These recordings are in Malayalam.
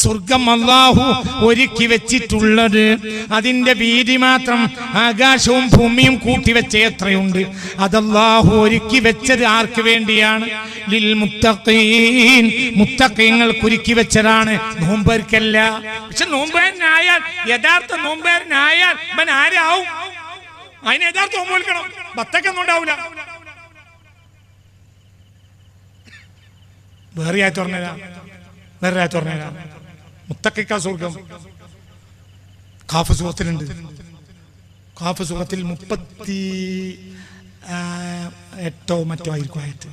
സ്വർഗം അല്ലാഹു ഒരുക്കി വെച്ചിട്ടുള്ളത് അതിന്റെ വീതി മാത്രം ആകാശവും ഭൂമിയും കൂട്ടിവെച്ച എത്രയുണ്ട്. അതല്ലാഹു ഒരുക്കി വെച്ചത് ആർക്ക് വേണ്ടിയാണ്? ലിൽ മുത്തഖീൻ, മുത്തഖീങ്ങൾക്ക് ഒരുക്കി വെച്ചതാണ്, നോമ്പർക്കല്ല. പക്ഷെ നോമ്പേരനായാൽ, യഥാർത്ഥ നോമ്പേരനായാൽ അവൻ ആരാവും? അതിന് യഥാർത്ഥ നോമ്പ് വിളിക്കണം, ബത്തക്കൊന്നും ഉണ്ടാവില്ല. വേറെ ആയി തുറന്നേരാ മുത്തഖിക്ക സ്വർഗം ഖാഫ് സൂറത്തിലുണ്ട്. ഖാഫ് സൂറത്തിൽ 38 മറ്റോ ആയിരിക്കും ആയത്ത്.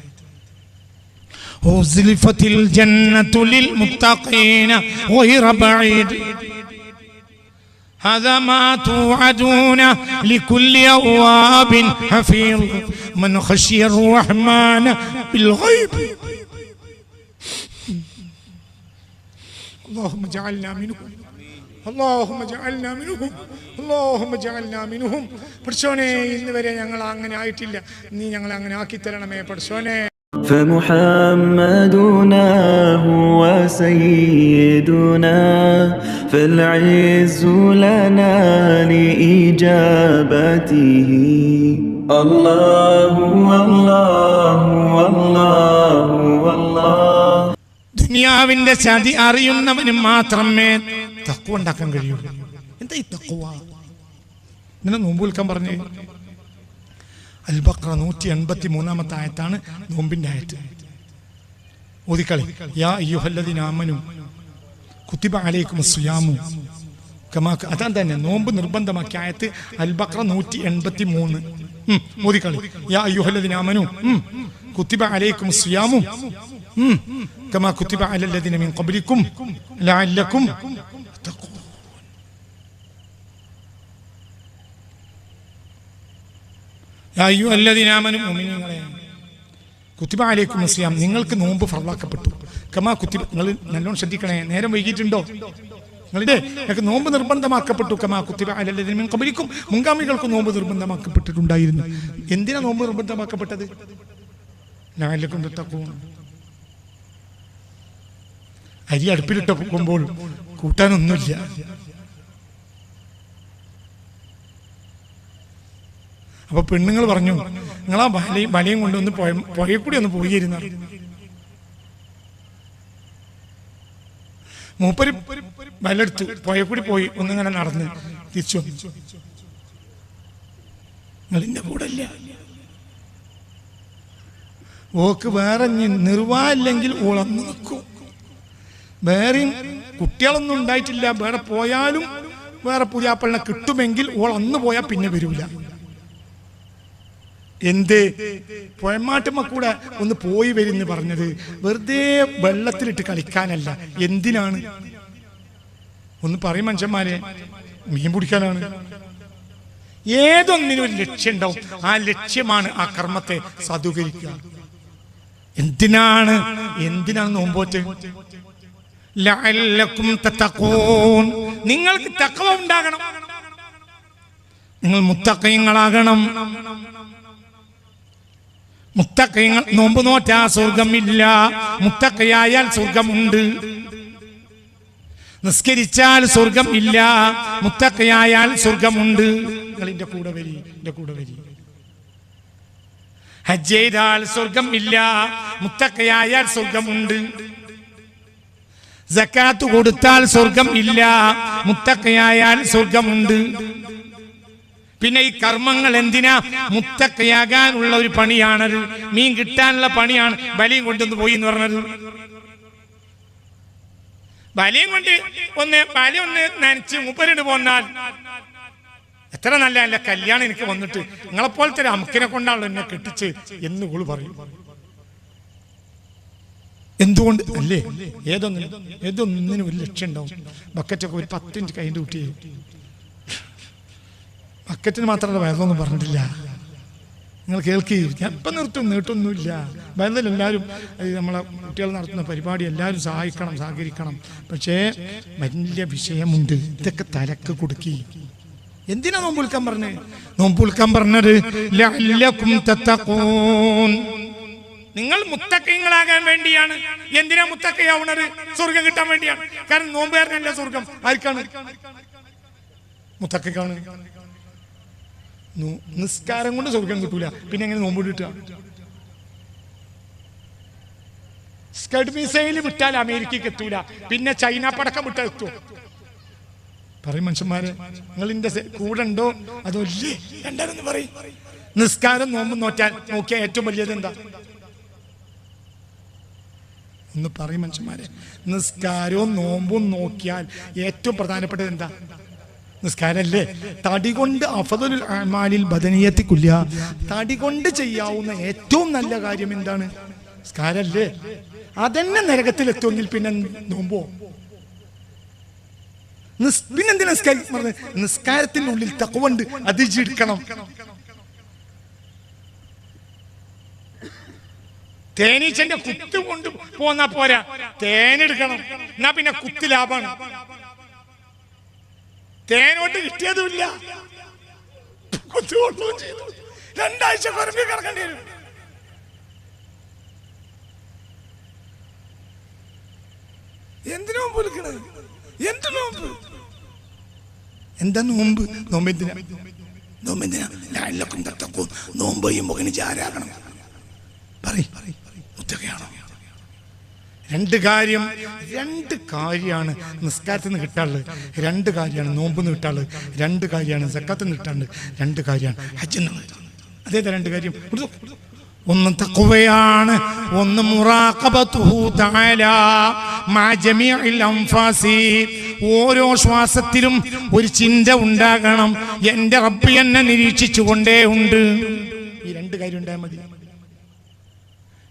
ഉസ്ലിഫത്തിൽ ജന്നത്തു ലിൽ മുത്തഖീന ഗൈറ ബഈദ് هذا ما توعدون لكل أواب حفيظ من خشي الرحمن بالغيب اللهم اجعلنا منهم اللهم اجعلنا منهم اللهم اجعلنا منهم. പടച്ചോനെ ഇന്ന് വരെ ഞങ്ങൾ അങ്ങനെ ആയിട്ടില്ല, നീ ഞങ്ങളെ അങ്ങനെ ആക്കി തരണമേ പടച്ചോനെ. فمحمدنا هو سيدنا فالعز لنا لإجابته الله والله والله والله. ദുനിയാവിന്റെ ചതി അറിയുന്നവന് മാത്രമേ തഖ്വ ഉണ്ടാക്കാൻ കഴിയുള്ളൂ. എന്താ ഈ തഖ്വ? ഇങ്ങനെ നോമ്പ് വിൽക്കാൻ പറഞ്ഞേ. അൽ ബഖറ 183 ആയത്താണ് നോമ്പിന്റെ ആയത്ത്. ഓതിക്കളി. യാ അയ്യുഹല്ലദീന ആമനു കുതിബ അലൈക്കുമുസ് സിയാമു കമാ. അതാ തന്നെ നോമ്പ് നിർബന്ധമാക്കിയ ആയത്ത് അൽ ബഖറ 183. ഓതിക്കളി. യാ അയ്യുഹല്ലദീന ആമനു കുതിബ അലൈക്കുമുസ് സിയാമു കമാ കുതിബ അലല്ലദീന മിൻ ഖബ്ലിക്കും ലഅല്ലക്കും തഖൂൻ. യാ അയ്യുഹല്ലദീന ആമനു മുഅ്മിനീങ്ങളെ കുതിബ അലൈക്കുമുസ് സിയാം, നിങ്ങൾക്ക് നോമ്പ് ഫർളാക്കപ്പെട്ടു. കമാ കുതിബ, നിങ്ങൾ നല്ലോണം ശ്രദ്ധിക്കണേ, നേരം വൈകിട്ടുണ്ടോ? നിങ്ങൾക്ക് നോമ്പ് നിർബന്ധമാക്കപ്പെട്ടു. കമാ കുതിബ അലല്ലദീന മിൻ ഖബ്ലിക്കും, മുൻഗാമികൾക്ക് നോമ്പ് നിർബന്ധമാക്കപ്പെട്ടിട്ടുണ്ടായിരുന്നു. എന്തിനാ നോമ്പ് നിർബന്ധമാക്കപ്പെട്ടത്? ലഅല്ലക്കും തഖൂൻ. അരി അടുപ്പിലിട്ട് പോകുമ്പോൾ കൂട്ടാനൊന്നുമില്ല. അപ്പൊ പെണ്ണുങ്ങൾ പറഞ്ഞു, നിങ്ങളാ വലയും കൊണ്ടൊന്ന് പുഴയിൽ കൂടി ഒന്ന് പോയിരുന്നു. മൂപ്പര് വലെടുത്തു, പുഴയിൽ കൂടി പോയി ഒന്നിങ്ങനെ നടന്ന് തിരിച്ചു വന്നു. നിങ്ങളിന്റെ കൂടെ ഇല്ല. ഓക്ക് വേറെ നിർവാഹമില്ലെങ്കിൽ ഓളന്ന് നിൽക്കും. വേറെയും കുട്ടികളൊന്നും ഉണ്ടായിട്ടില്ല. വേറെ പോയാലും വേറെ പുതിയാപ്പളിനെ കിട്ടുമെങ്കിൽ ഓൾ അന്ന് പോയാൽ പിന്നെ വരൂല. എന്ത് പുഴമാട്ടുമ്മ കൂടെ ഒന്ന് പോയി വരുന്ന് പറഞ്ഞത് വെറുതെ വെള്ളത്തിലിട്ട് കളിക്കാനല്ല. എന്തിനാണ്? ഒന്ന് പറയും മനുഷ്യന്മാരെ, മീൻ പിടിക്കാനാണ്. ഏതൊന്നിനും ഒരു ലക്ഷ്യം ഉണ്ടാവും. ആ ലക്ഷ്യമാണ് ആ കർമ്മത്തെ സാധൂകരിക്കുക. എന്തിനാണ് നോമ്പോറ്റ്? ലഅല്ലക്കും തത്തഖൂൻ, നിങ്ങൾക്ക് തഖ്വ ഉണ്ടാകണം, നിങ്ങൾ മുത്തഖീങ്ങളാകണം. മുത്തഖീങ്ങൾ നോമ്പ് നോറ്റാ സ്വർഗമില്ല, മുത്തഖിയായാൽ സ്വർഗമുണ്ട്. നിസ്കരിച്ചാൽ സ്വർഗം ഇല്ല, മുത്തഖിയായാൽ സ്വർഗമുണ്ട്. നിങ്ങൾ എന്റെ കൂടെ വരി. ഹജ്ജ് ചെയ്താൽ സ്വർഗം ഇല്ല, മുത്തഖിയായാൽ സ്വർഗമുണ്ട്. സക്കാത്ത് കൊടുത്താൽ സ്വർഗം ഇല്ല, മുത്തഖിയായാൽ സ്വർഗമുണ്ട്. പിന്നെ ഈ കർമ്മങ്ങൾ എന്തിനാ? മുത്തഖിയാകാനുള്ള ഒരു പണിയാണത്, മീൻ കിട്ടാനുള്ള പണിയാണ്. ബലിയും കൊണ്ടൊന്ന് പോയി എന്ന് പറഞ്ഞത്, ബലിയും കൊണ്ട് ബലി ഒന്ന് നനച്ച് മൂപ്പരിട്ട് പോന്നാൽ എത്ര നല്ല കല്യാണം എനിക്ക് വന്നിട്ട് നിങ്ങളെപ്പോലത്തെ ഒരു അമുക്കിനെ കൊണ്ടാണല്ലോ എന്നെ കെട്ടിച്ച് എന്ന് കൂടി പറയും. എന്തുകൊണ്ട് അല്ലേ? ഏതൊന്നിനും ഒരു ലക്ഷ്യം ഉണ്ടാവും. ബക്കറ്റൊക്കെ ഒരു 10 മിനിറ്റ് കൈൻ്റെ കുട്ടി, ബക്കറ്റിന് മാത്രമല്ല വയറൊന്നും പറഞ്ഞിട്ടില്ല. നിങ്ങൾ കേൾക്കി, ഞാൻ ഇപ്പം നീട്ടൊന്നുമില്ല. വയറിൽ എല്ലാവരും നമ്മളെ കുട്ടികൾ നടത്തുന്ന പരിപാടി എല്ലാവരും സഹായിക്കണം, സഹകരിക്കണം. പക്ഷേ വലിയ വിഷയമുണ്ട്. ഇതൊക്കെ തലക്ക് കൊടുക്കി. എന്തിനാ നോമ്പ് വിൽക്കാൻ പറഞ്ഞത്? നോമ്പ് വിൽക്കാൻ പറഞ്ഞത് ലഅല്ലക്കും തത്തഖൂൻ, നിങ്ങൾ മുത്തക്കീങ്ങളാകാൻ വേണ്ടിയാണ്. എന്തിനാ മുത്തക്കയാവുന്നത്? സ്വർഗം കിട്ടാൻ വേണ്ടിയാണ്. കാരണം നോമ്പുകാരനല്ല സ്വർഗം. ആർക്കാണ്? മുത്തക്കയ്ക്കാണ്. നിസ്കാരം കൊണ്ട് സ്വർഗം കിട്ടൂല, പിന്നെ എങ്ങനെ നോമ്പ് കിട്ടുക? സ്കഡ് മിസൈൽ വിട്ടാൽ അമേരിക്കക്ക് എത്തൂല, പിന്നെ ചൈന പടക്കം വിട്ടാൽ എത്തുമോ? പറയും മനുഷ്യന്മാരെ, നിങ്ങൾ എന്റെ കൂടെ ഉണ്ടോ അതോ ഇല്ലേ? രണ്ടാരെന്ന് പറയും. നിസ്കാരം നോമ്പ് നോക്കിയാൽ ഏറ്റവും വലിയത് എന്താ? ഒന്ന് പറയും മനുഷ്യന്മാരെ. നിസ്കാരവും നോമ്പും നോക്കിയാൽ ഏറ്റവും പ്രധാനപ്പെട്ടത് എന്താ? നിസ്കാരല്ലേ. തടി കൊണ്ട് അഫ്ദലുൽ അഅ്മാലിൽ ബദനിയത്തി കുല്ലിഹ, തടി കൊണ്ട് ചെയ്യാവുന്ന ഏറ്റവും നല്ല കാര്യം എന്താണ്? നിസ്കാരല്ലേ. അതെന്നെ നരകത്തിലെത്തുമെങ്കിൽ പിന്നെ നോമ്പോ? പിന്നെന്തിനാ നിസ്കാരത്തിന്റെ ഉള്ളിൽ തഖ്വണ്ട്, അത് എടുക്കണം. തേനീച്ചന്റെ കുത്ത് കൊണ്ട് പോന്നാ പോരാ, തേനെടുക്കണം. എന്നാ പിന്നെ കുത്ത് ലാഭാണ്. തേനോട്ട് കിട്ടിയതുമില്ല, കുത്ത് കൊണ്ടുപോകും ചെയ്തു. 2 ആഴ്ച കുറമ്പി കിടക്കേണ്ടി വരും. എന്തിനു നോമ്പ് വിളിക്കണത്? എന്ത് നോമ്പ്? എന്താ നോമ്പ്? നോമ്പെന്തിനാ? നോമ്പ് ചെയ്യുമ്പോ ആരാകണം? മുത്തകയാണോ? 2 കാര്യമാണ് നിസ്കാരത്തിൽ നിന്ന് കിട്ടാനുള്ളത്. 2 കാര്യമാണ് നോമ്പ് നിന്ന് കിട്ടാനുള്ളത്. 2 കാര്യമാണ് സക്കാത്തിൽ നിന്ന് കിട്ടാനുള്ളത്. 2 കാര്യമാണ് ഹജ്ജിൽ നിന്ന്. അതേതാ 2 കാര്യം? ഒന്ന് തഖ്വയാണ്, ഒന്ന് മുറാഖബതുഹു തആല മാ ജമീഇൽ അൻഫാസി. ഓരോ ശ്വാസത്തിലും ഒരു ചിന്ത ഉണ്ടാകണം, എൻ്റെ റബ്ബ് എന്നെ നിരീക്ഷിച്ചുകൊണ്ടേ ഉണ്ട്. ഈ 2 കാര്യം ഉണ്ടായാൽ മതി.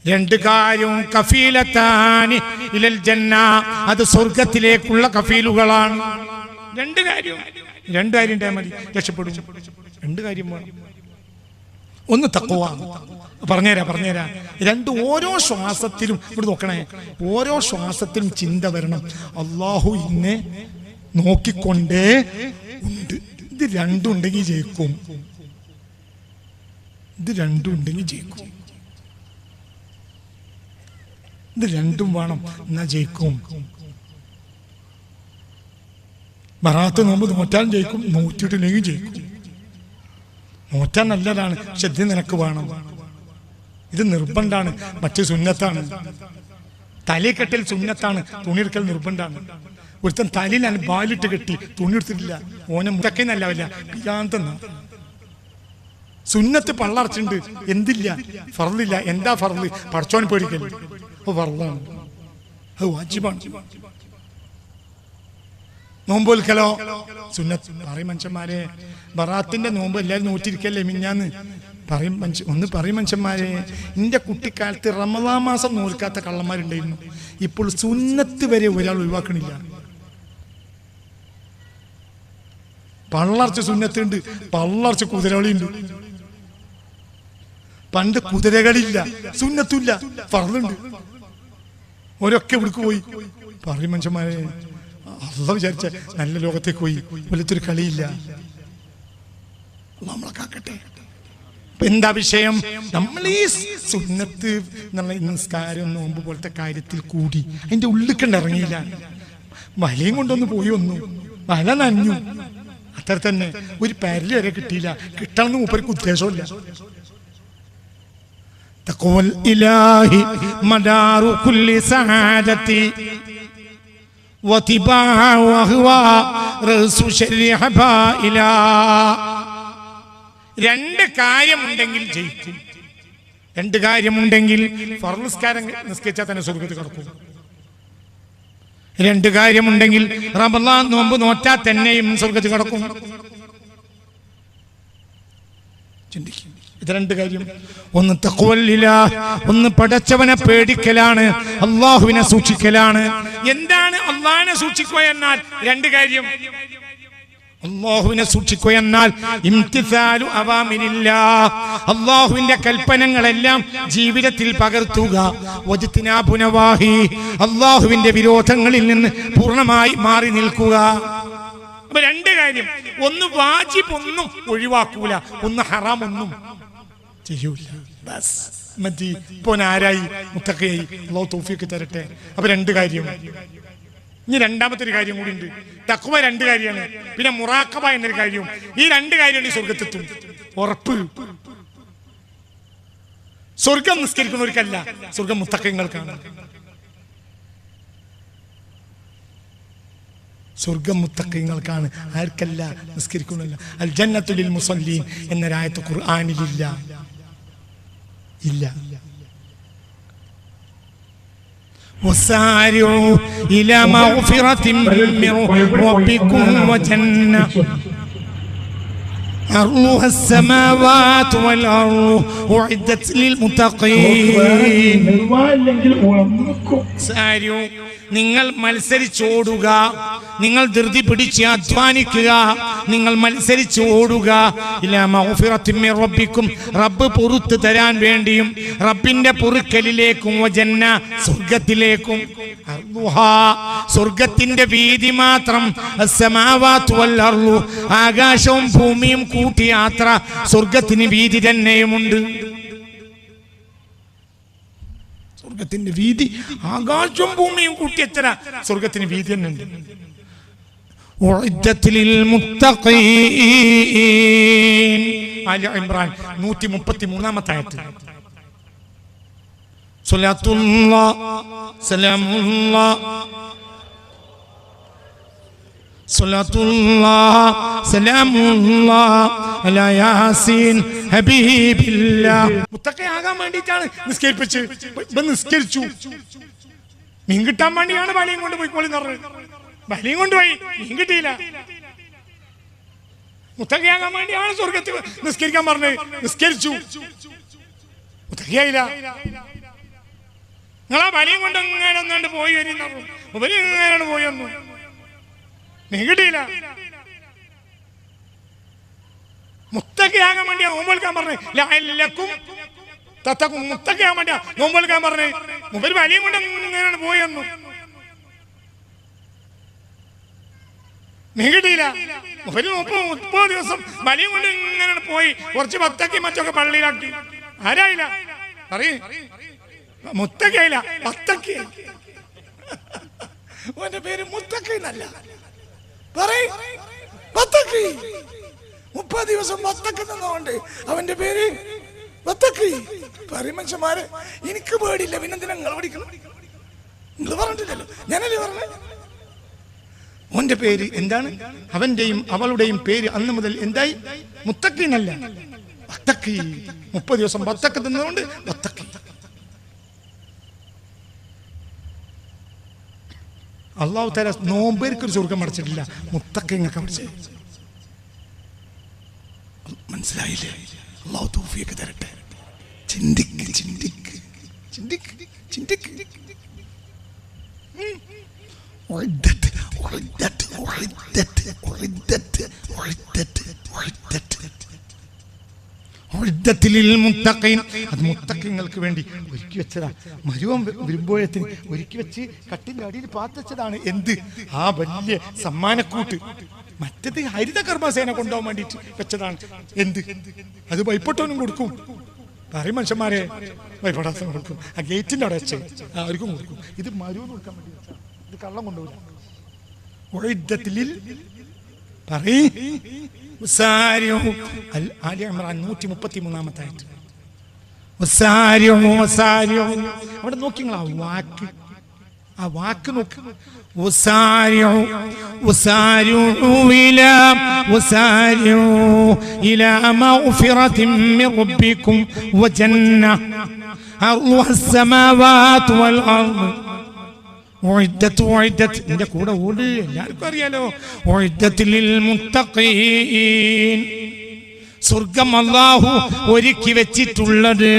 2 കാര്യവും കഫീലത്താനി ഇലൽ ജന്ന, അത് സ്വർഗത്തിലേക്കുള്ള കഫീലുകളാണ്. 2 കാര്യം ഉണ്ടായാൽ മതി, രക്ഷപ്പെടും. 2 കാര്യം വേണം. ഒന്ന് തഖ്വ. പറഞ്ഞുതരാ. 2 ഓരോ ശ്വാസത്തിലും ഇവിടെ നോക്കണേ, ഓരോ ശ്വാസത്തിലും ചിന്ത വരണം, അള്ളാഹു ഇന്നെ നോക്കിക്കൊണ്ടേ ഉണ്ട്. ഇത് 2 ഉണ്ടെങ്കിൽ ജയിക്കും. ഇത് 2 ഉണ്ടെങ്കിൽ ജയിക്കും. ഇത് 2 വേണം, എന്നാ ജയിക്കും. ബറാത്ത് നോമ്പ് നോറ്റാൻ ജയിക്കും, നോറ്റിട്ടില്ലെങ്കിൽ ജയിക്കും. നോറ്റാൻ നല്ലതാണ്, പക്ഷെ ഇത് നിനക്ക് വേണം. ഇത് നിർബന്ധാണ്, മറ്റു സുന്നത്താണ്. തലക്കെട്ടിൽ സുന്നത്താണ്, തുണിയെടുക്കൽ നിർബന്ധാണ്. ഒരുത്തൻ തലയിലാണ് ബാലിട്ട് കെട്ടി തുണി എടുത്തിട്ടില്ല, ഓനെ മുതക്കെന്നല്ല പിയാന്തെന്ന. സുന്നത്ത് പള്ളർച്ചുണ്ട്, എന്തില്ല? ഫർളില്ല. എന്താ ഫർള്? പടച്ചോൻ പേടിക്കൽ. അപ്പൊ ഫർളാണ്, അത് വാജിബാണ്. നോമ്പൊൽക്കലോ സുന്നത്ത്. പറയും മനുഷ്യന്മാരെ, ബറാത്തിന്റെ നോമ്പ് എല്ലാവരും നോറ്റിരിക്കല്ലേ മിഞ്ഞാന്ന്? പറയും മനുഷ്യന്മാരെ, എൻ്റെ കുട്ടിക്കാലത്ത് റമദാൻ മാസം നോൽക്കാത്ത കള്ളന്മാരുണ്ടായിരുന്നു. ഇപ്പോൾ സുന്നത്ത് വരെ ഒരാൾ ഒഴിവാക്കണില്ല. പള്ളർച്ച സുന്നത്തുണ്ട്, പള്ളർച്ച കുതിരകളിയുണ്ട്. പണ്ട് കുതിരകളില്ല, സുന്നത്തില്ല, ഫർളുണ്ട്. ഓരൊക്കെ ഇവിടേക്ക് പോയി. പറയും മനുഷ്യന്മാരെ, അള്ളാഹ് വിചാരിച്ച നല്ല ലോകത്തേക്ക് പോയി. വലുത്തൊരു കളിയില്ല. നമ്മളെ കാക്കട്ടെ. എന്താ വിഷയം? നമ്മൾ ഈ സുന്നത്ത് എന്നുള്ള നിസ്കാരം നോമ്പ് പോലത്തെ കാര്യത്തിൽ കൂടി അതിന്റെ ഉള്ളിക്കണ്ട് ഇറങ്ങിയില്ല. വലയും കൊണ്ടൊന്ന് പോയി വന്നു, വല നനഞ്ഞു, അത്ര തന്നെ. ഒരു പരല് വരെ കിട്ടിയില്ല. കിട്ടണമെന്ന് മൂപ്പർക്ക് ഉദ്ദേശമില്ല. തഖ്വൽ ഇലാഹി മദാറു കുല്ലി സഅദതി വതിബാ വഹുവ റസു ശരിഹബായില. 2 കാര്യമുണ്ടെങ്കിൽ ജയിക്കും. 2 കാര്യമുണ്ടെങ്കിൽ ഫർള് നിസ്കാരം നിസ്കരിച്ചാൽ തന്നെ സ്വർഗ്ഗത്തിൽ കടക്കും. 2 കാര്യമുണ്ടെങ്കിൽ റമളാൻ നോമ്പ് നോറ്റാൽ തന്നെയും സ്വർഗ്ഗത്തിൽ കടക്കും. ചിന്തിക്കും. ഇത് 2 കാര്യം. ഒന്ന് തഖ്വല്ലിലാ, ഒന്ന് പടച്ചവനെ പേടിക്കലാണ്, അള്ളാഹുവിനെ സൂക്ഷിക്കലാണ്. എന്താണ് അള്ളാഹിനെ സൂക്ഷിക്കുക എന്നാൽ? 2 കാര്യം. അള്ളാഹുവിനെ സൂക്ഷിക്കുക എന്നാൽ ഇംതിസാലു അവാമിരില്ലാഹ്, അള്ളാഹുവിന്റെ കൽപ്പനകളെല്ലാം ജീവിതത്തിൽ പകർത്തുക. വജ്തിനാബു നവാഹി, അള്ളാഹുവിന്റെ വിരോധങ്ങളിൽ നിന്ന് പൂർണ്ണമായി മാറി നിൽക്കുക. അപ്പൊ 2 കാര്യം. ഒന്ന് വാജിബ് ഒന്നും ഒഴിവാക്കൂല, ഒന്ന് ഹറാം ഒന്നും ചെയ്യൂല. ബസ് മതി. ഇപ്പോൾ ആരായി? മുത്തഖിയായി. അല്ലാഹു തൗഫീഖ് തരട്ടെ. അപ്പൊ രണ്ട് കാര്യം. ഇനി രണ്ടാമത്തെ ഒരു കാര്യം കൂടി ഉണ്ട്. തഖ്വ രണ്ട് കാര്യമാണ്, പിന്നെ മുറാഖബ എന്നൊരു കാര്യവും. ഈ രണ്ട് കാര്യമാണ് ഈ സ്വർഗത്തെത്തും ഉറപ്പ്. സ്വർഗം നിസ്കരിക്കുന്നവർക്കല്ല, സ്വർഗം മുത്തഖികൾക്കാണ്. സ്വർഗം മുത്തഖികൾക്കാണ്, ആർക്കല്ല? നിസ്കരിക്കുന്നില്ല. അൽ ജന്നത്തു ലിൽ മുസല്ലീൻ എന്നൊരായത്ത് ഖുർആനിലില്ല. ഇല്ല. وسارعوا إلى مغفرة من ربكم وجنة أرضها السماوات والأرض أعدت للمتقين. سارعوا, നിങ്ങൾ മത്സരിച്ചോടുക, നിങ്ങൾ ധൃതി പിടിച്ച് അധ്വാനിക്കുക, നിങ്ങൾ മത്സരിച്ച് ഓടുക. ഇലാ മഗ്ഫിറത്തിൻ മിർ റബ്ബിക്കും, റബ്ബ് പൊറുത്തു തരാൻ വേണ്ടിയും റബ്ബിന്റെ പൊറുക്കലിലേക്കും, വജന്ന സ്വർഗ്ഗത്തിലേക്കും. അർളുഹാ, സ്വർഗ്ഗത്തിന്റെ വീതി മാത്രം, അസ്സമാവാതു വൽ അർളു, ആകാശവും ഭൂമിയും കൂട്ടി യാത്ര, സ്വർഗ്ഗത്തിന് വീതി തന്നെയുമുണ്ട്. സ്വർഗത്തിന്റെ വീതി ആകാശവും ഭൂമിയും കൂട്ടി എത്ര സ്വർഗത്തിന് വീതി തന്നെ ഉണ്ട്. ആല ഇംറാൻ 133-ാമത്തെ ആയത്ത്. സ്വലാത്തുല്ലാഹ് സലാമുല്ലാഹ് സ്വലാത്തുല്ലാഹ് സലാമുല്ലാഹ് അലാ യാസീൻ ഹബീബില്ലാഹ്. മുത്തഖിയാകാൻ വേണ്ടിയിട്ടാണ് നിസ്കരിപ്പിച്ച്. നിസ്കരിച്ചു, മീൻ കിട്ടാൻ വേണ്ടിയാണ് വലയും കൊണ്ട് പോയിക്കോളിന്ന് പറഞ്ഞത്. വലയും കൊണ്ടുപോയി, മീൻ കിട്ടിയില്ല. മുത്തഖിയാകാൻ വേണ്ടിയാണ് സ്വർഗത്തിൽ നിസ്കരിക്കാൻ പറഞ്ഞത്. നിസ്കരിച്ചു, മുത്തഖിയായില്ല. നിങ്ങളാ വലയും കൊണ്ട് എങ്ങനെ ഒന്നാണ്ട് പോയി വരുന്ന എങ്ങനെയാണ് പോയി വന്നു, മീൻ കിട്ടിയില്ല. മുത്തഖിയാകാൻ വേണ്ടിയാ നോമ്പെടുക്കാൻ പറഞ്ഞത്. മുത്തഖിയാകാൻ വേണ്ടിയാ നോമ്പെടുക്കാൻ പറഞ്ഞത്. മുമ്പ് വലിയും കൊണ്ട് എങ്ങനെയാണ് പോയി വന്നു, മീൻ കിട്ടിയില്ല. 30 ദിവസം വലിയും കൊണ്ട് ഇങ്ങനെയാണ് പോയി. കുറച്ച് ഭക്തക്കി മറ്റൊക്കെ പള്ളിയിലാക്കി. ആരായില്ല പറയും, മുത്തഖിയായില്ല, ഭക്തക്കി. ഓന്റെ പേര് മുത്തഖി എന്നല്ല, പറയും 30 ദിവസം വത്തക്ക് നിന്നുകൊണ്ട് അവന്റെ പേര് വത്തക്ക്. പറയും മനുഷ്യന്മാരെ, എനിക്ക് പേടിയില്ല, പിന്നെന്തിനാ നിങ്ങൾ പഠിക്കണം? നിങ്ങൾ പറഞ്ഞിട്ടില്ലല്ലോ, ഞാനല്ലേ പറഞ്ഞ. ഓന്റെ പേര് എന്താണ്? അവന്റെയും അവളുടെയും പേര് അന്ന് മുതൽ എന്തായി? മുത്തക്കി എന്നല്ല, വത്തക്കി. 30 ദിവസം വത്തക്ക് തിന്നതുകൊണ്ട് വത്തക്കി. അള്ളാഹു തആല നോമ്പേർക്കൊരു സ്വർഗം അടച്ചിട്ടില്ല, മുത്തക്കിങ്ങൾക്ക് അടച്ചു. മനസ്സിലായില്ലേ? അള്ളാഹു തൗഫീഖ് തരട്ടെ. ചിന്തിക്ക് ചിന്തിക്ക് ചിന്തിക്ക് ചിന്തിക്ക്. അത് മുത്തഖിങ്ങൾക്ക് വേണ്ടി ഒരുക്കി വെച്ചതാ. മരുവം വരുമ്പോഴത്തിന് ഒരുക്കി വെച്ച് കട്ടിന്റെ അടിയിൽ പാത്തച്ചതാണ്. എന്ത്? ആ വലിയ സമ്മാനക്കൂട്ട്. മറ്റത് ഹരിത കർമ്മസേന കൊണ്ടുപോകാൻ വേണ്ടിട്ട് വെച്ചതാണ്. എന്ത്? അത് വൈപ്പെട്ടവനും കൊടുക്കും. പറയും മനുഷ്യന്മാരെ, വൈപ്പെടാത്ത കൊടുക്കും. ആ ഗേറ്റിന്റെ അവിടെ വെച്ച് അവർക്കും കൊടുക്കും. ഇത് മരുവം കൊടുക്കാൻ വേണ്ടി വെച്ചാൽ ഇത് കള്ളം കൊണ്ടുപോകില്ല. ആലി ഇംറാൻ 133-ാമത്തെ ആയത്ത്. അവിടെ നോക്കി നിങ്ങൾ ആ വാക്ക് നോക്ക്. إلى مغفرة من ربكم وجنة أرضها السماوات والأرض എന്റെ കൂടെ ഓട്, എല്ലാവർക്കും അറിയാലോ. സ്വർഗം അല്ലാഹു ഒരുക്കി വെച്ചിട്ടുള്ളത്,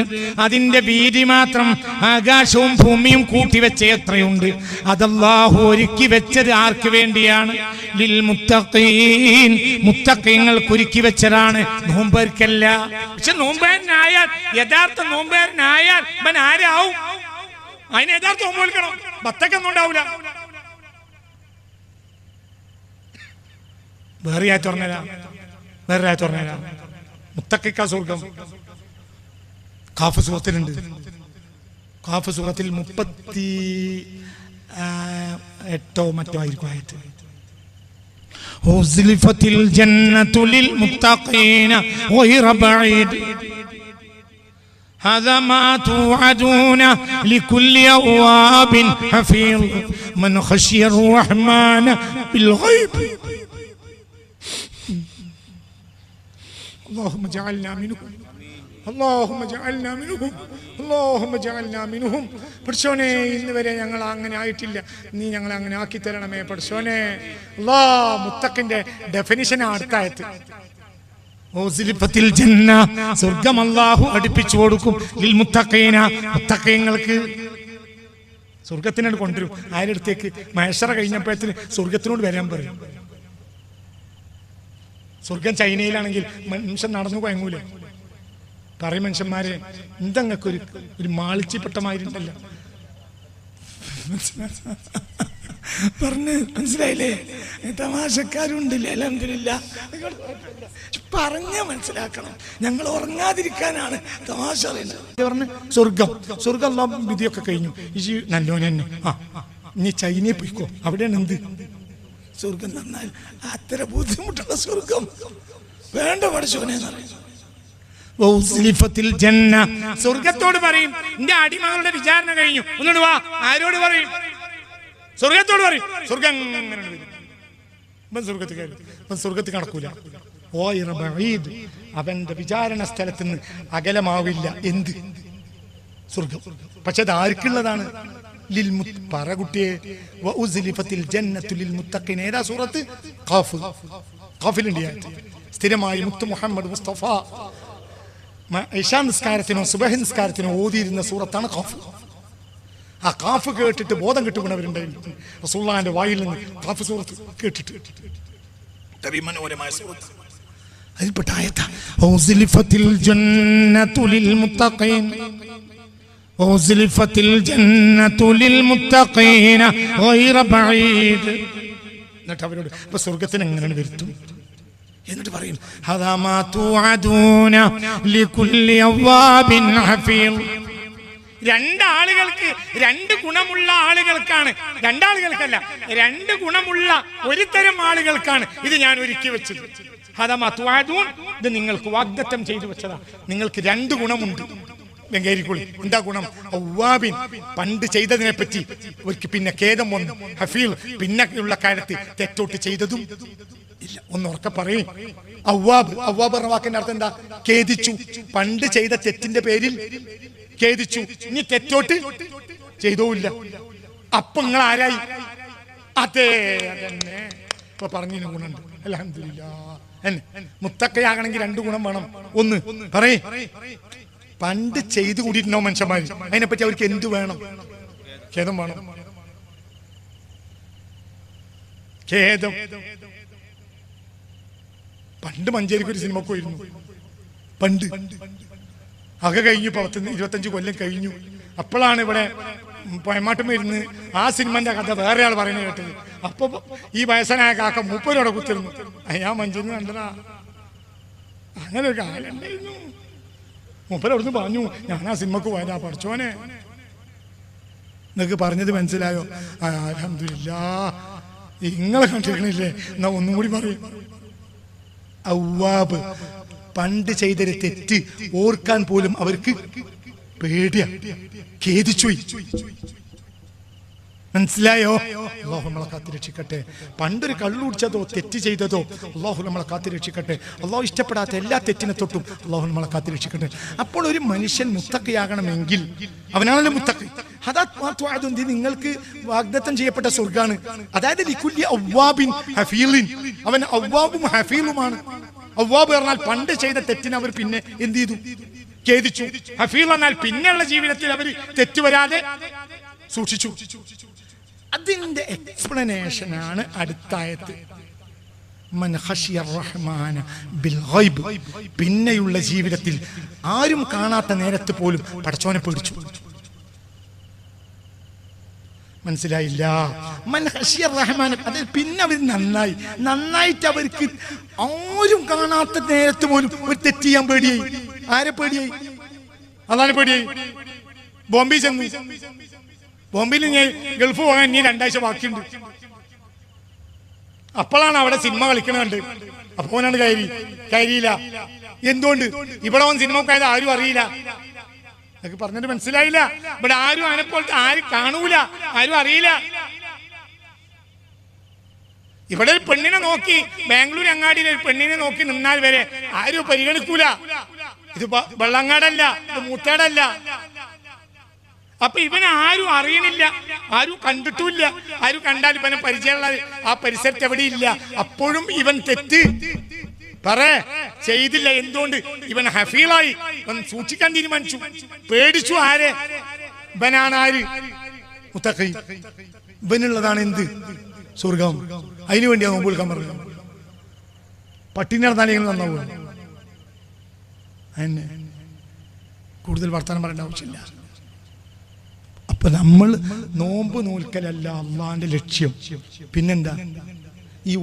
അതിന്റെ വീതി മാത്രം ആകാശവും ഭൂമിയും കൂട്ടിവെച്ച എത്രയുണ്ട്. അതല്ലാഹു ഒരുക്കി വെച്ചത് ആർക്ക് വേണ്ടിയാണ്? ലിൽ മുത്തഖീൻ, മുത്തഖീങ്ങൾക്ക് ഒരുക്കി വെച്ചതാണ്, നോമ്പേർക്കല്ല. പക്ഷെ നോമ്പേരനായാൽ, യഥാർത്ഥ നോമ്പേരനായാൽ അവൻ ആരാവും? അതിന് യഥാർത്ഥം നോമ്പ് വിളിക്കണം, ബത്തക്കൊന്നും ഉണ്ടാവില്ല. വേറെ തുറന്നരാ മുത്തഖിക്ക സ്വർഗം. ഖാഫ് സൂറത്തിലുണ്ട്. ഖാഫ് സൂറത്തിൽ 38 മറ്റോ ആയിരിക്കും ആയത്ത്. ഉസ്ലിഫത്തിൽ ജന്നത്തു ലിൽ മുത്തഖീന ഗൈറ ബഈദ് هذا ما توعدون لكل أواب حفيظ من خشي الرحمن بالغيب اللهم اجعلنا منهم اللهم اجعلنا منهم اللهم اجعلنا منهم. പടച്ചോനെ ഇന്ന് വരെ ഞങ്ങൾ അങ്ങനെ ആയിട്ടില്ല, നീ ഞങ്ങളെ അങ്ങനെ ആക്കി തരണമേ പടച്ചോനെ. അല്ലാഹ് മുത്തഖിന്റെ ഡെഫിനിഷൻ അടുത്ത ആയത്ത്. സ്വർഗം അല്ലാഹു അടുപ്പിച്ചു കൊടുക്കും ലിൽ മുത്തഖീന, മുത്തഖീങ്ങൾക്ക്. സ്വർഗത്തിനോട് കൊണ്ടുവരും. ആരുടെ അടുത്തേക്ക്? മഹ്ശറ കഴിഞ്ഞപ്പോഴത്തിന് സ്വർഗത്തിനോട് വരാൻ പറയും. സ്വർഗം ചൈനയിലാണെങ്കിൽ മനുഷ്യൻ നടന്നു കുഴങ്ങൂല. പറയും മനുഷ്യന്മാരെ, എന്തങ്ങൾക്ക് ഒരു മാളിച്ചിപ്പെട്ടമായിരുന്നല്ലോ പറഞ്ഞ് മനസ്സിലായില്ലേ? തമാശക്കാരുണ്ടല്ലേ? അൽഹംദുലില്ലാ. പറഞ്ഞ മനസ്സിലാക്കണം, ഞങ്ങൾ ഉറങ്ങാതിരിക്കാനാണ് തമാശ പറഞ്ഞ്. സ്വർഗം അല്ലാഹു വിധിയൊക്കെ കഴിഞ്ഞു. ഈ നല്ലോനെ തന്നെ നീ ചൈനയിൽ പോയിക്കോ, അവിടെയാണ് എന്ത് സ്വർഗം തന്നാൽ. അത്ര ബുദ്ധിമുട്ടുള്ള സ്വർഗം വേണ്ട പടച്ചോനെ. സ്വർഗത്തോട് പറയും, എന്റെ അടിമകളുടെ വിചാരണ കഴിഞ്ഞു, ഒന്നുകൊണ്ട് വാ. ആരോട് പറയും? സ്വർഗത്തോട് പറയും. സ്വർഗം സ്വർഗത്തിൽ കയറി. സ്വർഗത്തിൽ കടക്കൂല. അവന്റെ വിചാരണ സ്ഥലത്ത് നിന്ന് അകലമാവില്ല. എന്ത്? സ്വർഗം. പക്ഷെ അത് ആർക്കുള്ളതാണ്? പറകുട്ടിയെ ഏതാ സൂറത്ത്? ഖാഫിലുണ്ട്. സ്ഥിരമായി മുത്ത് മുഹമ്മദ് മുസ്തഫ ഇശാ നിസ്കാരത്തിനോ സുബഹി നിസ്കാരത്തിനോ ഓതിയിരുന്ന സൂറത്താണ് ഖാഫ്. ആ ഖാഫ് കേട്ടിട്ട് ബോധം കിട്ടുന്നവരുണ്ടായിരുന്നു. റസൂലുള്ളാഹിന്റെ വായിൽ നിന്ന് ഖാഫ് സൂറത്ത് കേട്ടിട്ട് മനോഹരമായ സൂറത്ത്. അതിൽപ്പെട്ട ആയത്താ ഉസ്ലിഫത്തിൽ ജന്നത്തു ലിൽ മുത്തഖീൻ ഉസ്ലിഫത്തിൽ ജന്നത്തു ലിൽ മുത്തഖീന ഗൈറ ബഈദ്. എന്നിട്ട് അവരോട് ഇപ്പൊ സ്വർഗത്തിന് എങ്ങനെയാണ് വരുത്തും എന്നിട്ട് പറയും, ഹദാ മാ തുഅദൂന ലികുല്ലി അവ്വാബിൻ ഹഫീൾ. രണ്ടാളുകൾക്ക്, രണ്ട് ഗുണമുള്ള ആളുകൾക്കാണ്, രണ്ടാളുകൾക്കല്ല, രണ്ട് ഗുണമുള്ള ഒരു തരം ആളുകൾക്കാണ് ഇത് ഞാൻ ഒരുക്കി വെച്ചത്. ഹദാ മാ തുഅദൂൻ, ഇത് നിങ്ങൾക്ക് വാഗ്ദത്തം ചെയ്തു വെച്ചതാ. നിങ്ങൾക്ക് രണ്ട് ഗുണമുണ്ട്. എന്താ ഗുണം? അവ്വാബിൻ, പണ്ട് ചെയ്തതിനെ പറ്റി അവർക്ക് പിന്നെ ഖേദം വന്നു. ഹഫീൽ, പിന്നെ ഉള്ള കാലത്ത് തെറ്റോട്ട് ചെയ്തതും ഇല്ല. ഒന്ന് ഉറക്കെ പറയും. അവ്വാബ് എന്ന വാക്കിന്റെ അർത്ഥം എന്താ? ഖേദിച്ചു. പണ്ട് ചെയ്ത തെറ്റിന്റെ പേരിൽ ഖേദിച്ചു. ഇനി തെറ്റോട്ട് ചെയ്തോയില്ല. അപ്പൊ നിങ്ങൾ ആരായി? അതെ, അതന്നെ ഇപ്പൊ പറഞ്ഞു ഗുണുണ്ട്. അൽഹംദുലില്ലാ. മുത്തഖയാകണമെങ്കിൽ രണ്ട് ഗുണം വേണം. ഒന്ന് പറയേ, പണ്ട് ചെയ്തു കൂടിയിട്ടുണ്ടോ മനുഷ്യന്മാര്, അതിനെപ്പറ്റി അവർക്ക് എന്ത് വേണം? ഖേദം വേണം. ഖേദം. പണ്ട് മഞ്ചേരിക്ക് ഒരു സിനിമക്ക് പോയിരുന്നു. പണ്ട് അക കഴിഞ്ഞു, 25 കൊല്ലം കഴിഞ്ഞു. അപ്പോഴാണ് ഇവിടെ പയമാട്ടം വരുന്നത്. ആ സിനിമന്റെ കഥ വേറെ ആൾ പറയുന്നത് കേട്ടത്. അപ്പൊ ഈ വയസ്സനായ കാക്ക മൂപ്പരോടെ കുത്തിരുന്നു. ഞാൻ മഞ്ചേരി കണ്ടതാ. അങ്ങനെ ഒരു കാലം ഉണ്ടായിരുന്നു. മൂപ്പരവിടുന്ന് പറഞ്ഞു, ഞാൻ ആ സിനിമക്ക് പോയതാ. പഠിച്ചോനെ, നിങ്ങൾക്ക് പറഞ്ഞത് മനസ്സിലായോ? അൽഹംദുലില്ലാ. നിങ്ങളെ കണ്ടിരിക്കണില്ലേ? എന്നാ ഒന്നും കൂടി പറയും. അവ്വാബ്, പണ്ട് ചെയ്തൊരു തെറ്റ് ഓർക്കാൻ പോലും അവർക്ക് പേടിയാ, ഖേദിച്ചു. മനസ്സിലായോ? അല്ലാഹു നമ്മളെ കാത്തുരക്ഷിക്കട്ടെ. പണ്ടൊരു കള്ളു കുടിച്ചതോ തെറ്റ് ചെയ്തതോ അല്ലാഹു നമ്മളെ കാത്തുരക്ഷിക്കട്ടെ. അല്ലാഹു ഇഷ്ടപ്പെടാത്ത എല്ലാ തെറ്റിനെ തൊട്ടും അല്ലാഹു നമ്മളെ കാത്തുരക്ഷിക്കട്ടെ. അപ്പോൾ ഒരു മനുഷ്യൻ മുത്തഖിയാകണമെങ്കിൽ അവനാണല്ലോ മുത്തഖി. നിങ്ങൾക്ക് വാഗ്ദത്തം ചെയ്യപ്പെട്ട സ്വർഗ്ഗാണ്. അതായത് ലികുല്ലി അവ്വാബിൻ ഹഫീലിൻ, അവൻ അവ്വാബും ഹഫീലുമാണ്. അവ്വാബ് പറഞ്ഞാൽ പണ്ട് ചെയ്ത തെറ്റിന് അവർ പിന്നെ എന്ത് ചെയ്തു? ഖേദിച്ചു. ഹഫീൽ എന്നാൽ പിന്നെയുള്ള ജീവിതത്തിൽ അവർ തെറ്റുവരാതെ സൂക്ഷിച്ചു. അതിന്റെ എക്സ്പ്ലനേഷനാണ് അടുത്തായത്. മൻ ഖശിയ റഹ്മാന ബിൽ ഗൈബ്, പിന്നെയുള്ള ജീവിതത്തിൽ ആരും കാണാത്ത നേരത്ത് പോലും പടച്ചോനെ പേടിച്ചു. മനസ്സിലായില്ല? മൻ ഖശിയ റഹ്മാന, അത് പിന്നെ അവർ നന്നായിട്ട് അവർക്ക് ആരും കാണാത്ത നേരത്ത് പോലും ഒരു തെറ്റ് ചെയ്യാൻ പേടിയായി. ആരെ പേടിയായി? അതാണ് പേടി. ബോംബെ ചെന്നു. ബോംബെയിൽ ഞാൻ ഗൾഫ് പോകാൻ ഇനി 2 ആഴ്ച ബാക്കിയുണ്ട്. അപ്പോഴാണ് അവിടെ സിനിമ കളിക്കണുണ്ട്. അപ്പൊ ഓനാണ് കയറിയില്ല. എന്തുകൊണ്ട്? ഇവിടെ ഓൻ സിനിമ പോയത് ആരും അറിയില്ല. അതൊക്കെ പറഞ്ഞിട്ട് മനസ്സിലായില്ല. ഇവിടെ ആരും അതിനെപ്പോൾ ആരും കാണൂല, ആരും അറിയില്ല. ഇവിടെ ഒരു പെണ്ണിനെ നോക്കി, ബാംഗ്ലൂർ അങ്ങാടിയിൽ ഒരു പെണ്ണിനെ നോക്കി നിന്നാൽ വരെ ആരും പരിഗണിക്കൂല. ഇത് വെള്ളങ്ങാടല്ല, ഇത് മൂത്താടല്ല. അപ്പൊ ഇവനെ ആരും അറിയണില്ല, ആരും കണ്ടിട്ടുമില്ല. ആരും കണ്ടാൽ ഇവനെ പരിചയമുള്ള ആ പരിസരത്ത് എവിടെയില്ല. അപ്പോഴും ഇവൻ തെറ്റ് ചെയ്തില്ല. എന്തുകൊണ്ട്? ഇവൻ ഹഫീളായി, ഇവൻ സൂക്ഷിക്കാൻ തീരുമാനിച്ചു. പേടിച്ചു. ആരെ? ഇവനാണ് ആര്? മുത്തഖി. ഇവനുള്ളതാണ് എന്ത്? സ്വർഗം. അതിനു വേണ്ടിയാ നോമ്പ് വിൽക്കാൻ പറഞ്ഞു. പട്ടിണി നടന്നാലെങ്കിലും നന്നാവൂ. അതിന് കൂടുതൽ വർത്തമാനം പറയേണ്ട ആവശ്യമില്ല. അപ്പൊ നമ്മൾ നോമ്പ് നോൽക്കലല്ല അള്ളാന്റെ ലക്ഷ്യം. പിന്നെന്താ? ഈ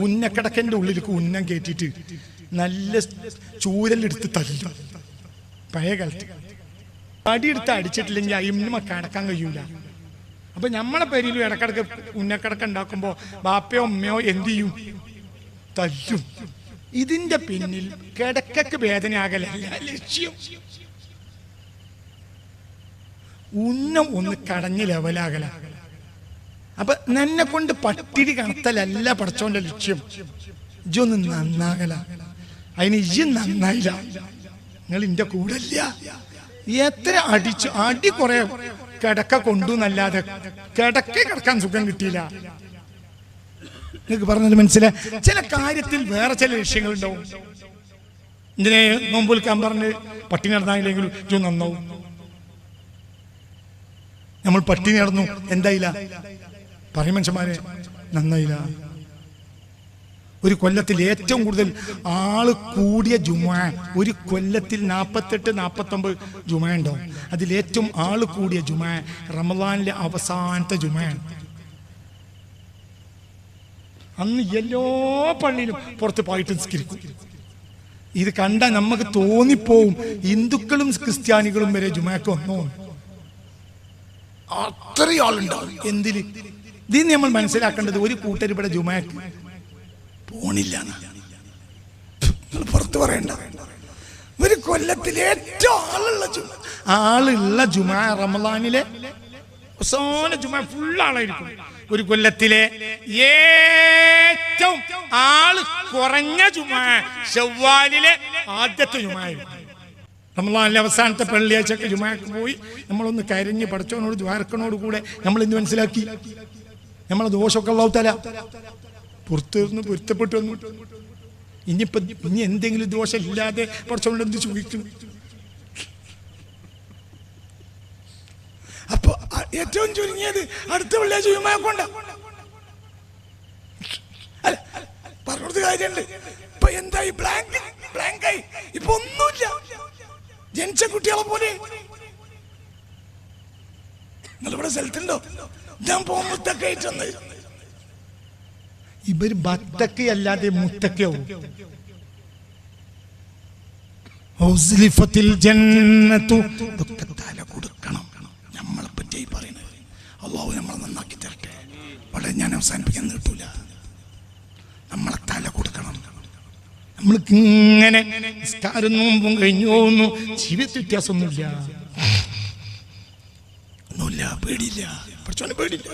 ഉന്നക്കിടക്കൻ്റെ ഉള്ളിലേക്ക് ഉന്നം കയറ്റിയിട്ട് നല്ല ചൂരലെടുത്ത് തല്ലും. പഴയ കാലത്ത് അടിയെടുത്ത് അടിച്ചിട്ടില്ലെങ്കിൽ അയിമ്മ കിടക്കാൻ കഴിയൂല. അപ്പൊ നമ്മളെ പേരിലും ഇടക്കിടക്ക് ഉന്നക്കിടക്ക ഉണ്ടാക്കുമ്പോ ബാപ്പയോ അമ്മയോ എന്ത് ചെയ്യും? തല്ലും. ഇതിന്റെ പിന്നിൽ കിടക്കക്ക് വേദനയാകലല്ല ലക്ഷ്യം. ഉന്നം ഒന്ന് കടഞ്ഞ് ലെവലാകല. അപ്പൊ എന്നെ കൊണ്ട് പട്ടിണി കണത്തലല്ല പഠിച്ചോന്റെ ലക്ഷ്യം. ഇജൊന്ന് നന്നാകല. അതിന് ഇജ് നന്നായില്ല, നിങ്ങൾ ഇന്റെ കൂടല്ല. എത്ര അടിച്ചു അടി കുറെ കിടക്ക കൊണ്ടു എന്നല്ലാതെ കിടക്കാൻ സുഖം കിട്ടിയില്ല. നിങ്ങൾക്ക് പറഞ്ഞത് മനസ്സിലായി. ചില കാര്യത്തിൽ വേറെ ചില ലക്ഷ്യങ്ങളുണ്ടാവും. ഇതിനെ നോമ്പ് വിൽക്കാൻ പറഞ്ഞ് പട്ടിണി നടന്നായില്ലെങ്കിലും ഇജ് നന്നാവും. നമ്മൾ പട്ടിണി നടന്നു, എന്തായില്ല? പറയും മനുഷ്യന്മാരെ, നന്നായില്ല. ഒരു കൊല്ലത്തിൽ ഏറ്റവും കൂടുതൽ ആള് കൂടിയ ജുമാ, ഒരു കൊല്ലത്തിൽ 48-49 ജുമാ ഉണ്ടാവും. അതിലേറ്റവും ആള് കൂടിയ ജുമാ റമളാനിലെ അവസാനത്തെ ജുമയാണ്. അന്ന് എല്ലാ പള്ളിയിലും പുറത്ത് പോയിട്ട് നിസ്കരിക്കും. ഇത് കണ്ടാൽ നമുക്ക് തോന്നിപ്പോവും ഹിന്ദുക്കളും ക്രിസ്ത്യാനികളും വരെ ജുമാക്ക് വന്നോ. അത്രയും ആളുണ്ടാവും. എന്തില്? ഇതിന് നമ്മൾ മനസ്സിലാക്കേണ്ടത് ഒരു കൂട്ടർ ഇവിടെ ജുമാക്ക് പോണില്ല. പുറത്ത് പറയണ്ട. ഒരു കൊല്ലത്തിൽ ഏറ്റവും ആളുള്ള ജുമാ റമളാനിലെ അവസാന ജുമാ ഫുൾ ആളായിരിക്കും. ഒരു കൊല്ലത്തിലെ ഏറ്റവും ആള് കുറഞ്ഞ ജുമാ ശവ്വാലിലെ ആദ്യത്തെ ജുമായിരുന്നു. റമളാനിലെ അവസാനത്തെ വെള്ളിയാഴ്ചക്ക് ജുമാക്ക് പോയി നമ്മളൊന്ന് കരഞ്ഞ് പഠിച്ചവനോട് ദ്വാരക്കനോട് കൂടെ നമ്മൾ ഇന്ന് മനസ്സിലാക്കി നമ്മളെ ദോഷമൊക്കെ അല്ലാഹു തആല പൊരുത്തപ്പെട്ടു വന്നു. ഇനി എന്തെങ്കിലും ദോഷം ഇല്ലാതെ പഠിച്ചവനോട് എന്ത് ചോദിക്കും? അപ്പൊ ഏറ്റവും ചുരുങ്ങിയത് അടുത്ത വെള്ളിയാഴ്ച ജുമാക്കൊണ്ട പറഞ്ഞത് കാര്യമുണ്ട്. ഇപ്പൊ എന്തായി? ബ്ലാങ്കായി. ഇപ്പൊ ഒന്നുമില്ല. ജനിച്ച കുട്ടികളെ പോലെ. നിങ്ങളിവിടെ സ്ഥലത്തുണ്ടോ? ഞാൻ പോകും മുത്തക്കയറ്റെന്ന്. ഇവര് ബത്തക്കയല്ലാതെ മുത്തക്കയാവും. തല കൊടുക്കണം. നമ്മളെ പറ്റി പറയുന്നത് അല്ലാഹു നമ്മളെ നന്നാക്കി തരട്ടെ. വളരെ ഞാൻ അവസാനിപ്പിക്കാൻ കിട്ടൂല. നമ്മളെ തല കൊടുക്കണം. നമ്മൾക്ക് ഇങ്ങനെ നിസ്കാരം നോമ്പും കഴിഞ്ഞു പോകുന്നു. ജീവിതത്തിൽ വ്യത്യാസമൊന്നുമില്ല, ഒന്നുമില്ല. പേടിയില്ല, പഠിച്ചോനെ പേടിയില്ല.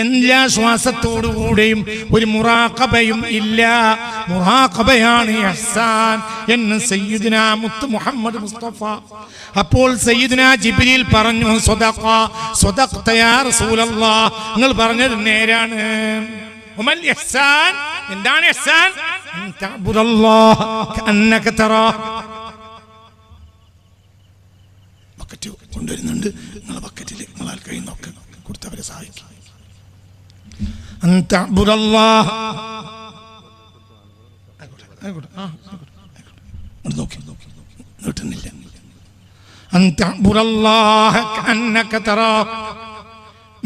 എല്ലാ ശ്വാസത്തോടുകൂടെയും ഒരു മുറാഖബയും ഇല്ല. മുറാഖബയാണ് ഇഹ്സാൻ എന്ന് സയ്യിദുനാ മുത്ത് മുഹമ്മദ് മുസ്തഫ. അപ്പോൾ സയ്യിദുനാ ജിബ്രീൽ പറഞ്ഞു, സ്വദഖ്ത യാ റസൂലല്ലാഹ്, നിങ്ങൾ പറഞ്ഞത് നേരാണ്. വമൽ ഇഹ്സാൻ, എന്താണ് ഇഹ്സാൻ? അൻ തഅബുദല്ലാഹ കഅന്നക തറാഹ്. ബക്കറ്റ് കൊണ്ടുവരുന്നുണ്ട്. നിങ്ങളെ ബക്കറ്റിൽ നിങ്ങളാൽ കഴിയുന്നൊക്കെ കൊടുത്തവരെ സഹായിക്കും. അൻ തഅബുദല്ലാഹ, നോക്കി നീട്ടുന്നില്ല. അൻ തഅബുദല്ലാഹ കഅന്നക തറാഹ്,